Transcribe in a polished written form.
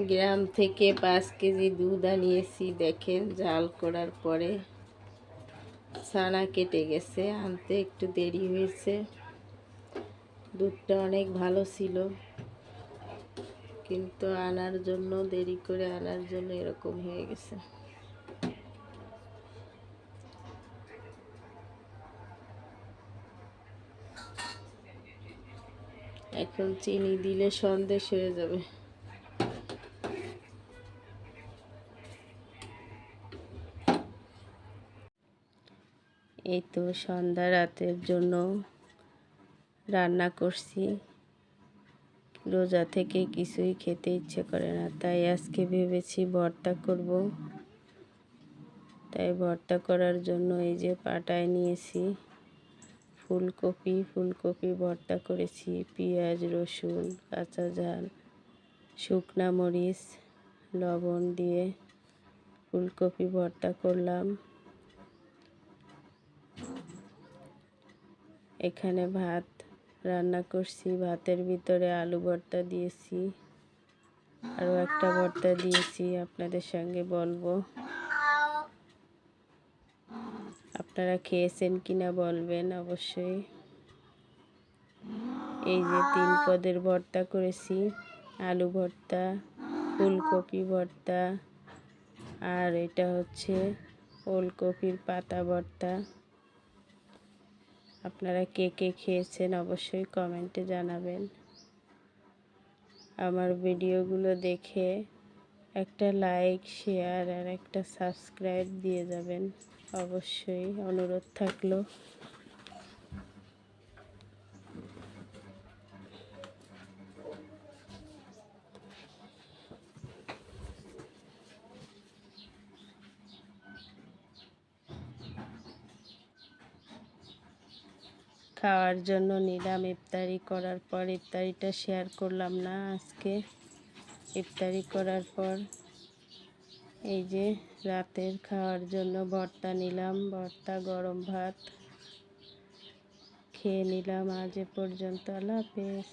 গ্রাম থেকে 5 কেজি দুধ আনিয়েছি। দেখেন জাল করার পরে ছানা কেটে গেছে, আনতে একটু দেরি হয়েছে। দুধটা অনেক ভালো ছিল, কিন্তু আনার জন্য দেরি করে আনার জন্য এরকম হয়ে গেছে। এখন চিনি দিলে সন্দেশ হয়ে যাবে। এই তো সন্ধ্যা রাতের জন্য রান্না করছি। রোজা থেকে কিছুই খেতে ইচ্ছে করে না, তাই আজকে ভেবেছি ভর্তা করব। তাই ভর্তা করার জন্য এই যে পাটায় নিয়েছি ফুলকপি ভর্তা করেছি। পেঁয়াজ, রসুন, কাঁচা ঝাল, শুকনা মরিচ, লবণ দিয়ে ফুলকপি ভর্তা করলাম। এখানে ভাত রান্না করছি, ভাতের ভিতরে আলু ভর্তা দিয়েছি, আরও একটা ভর্তা দিয়েছি, আপনাদের সঙ্গে বলবো। আপনারা খেয়েছেন কিনা বলবেন অবশ্যই। এই যে 3 পদের ভর্তা করেছি, আলু ভর্তা, ফুলকপি ভর্তা, আর এটা হচ্ছে ওলকপির পাতা ভর্তা। আপনারা কে কে খেয়েছেন অবশ্যই কমেন্টে জানাবেন। আমার ভিডিওগুলো দেখে একটা লাইক, শেয়ার আর একটা সাবস্ক্রাইব দিয়ে যাবেন, অবশ্যই অনুরোধ থাকলো। খাওয়ার জন্য নিলাম। ইফতারি করার পর, ইফতারিটা শেয়ার করলাম না আজকে। ইফতারি করার পর এই যে রাতের খাওয়ার জন্য ভর্তা নিলাম, ভর্তা, গরম ভাত খেয়ে নিলাম। আজ এ পর্যন্ত, আল্লাহ হাফেজ।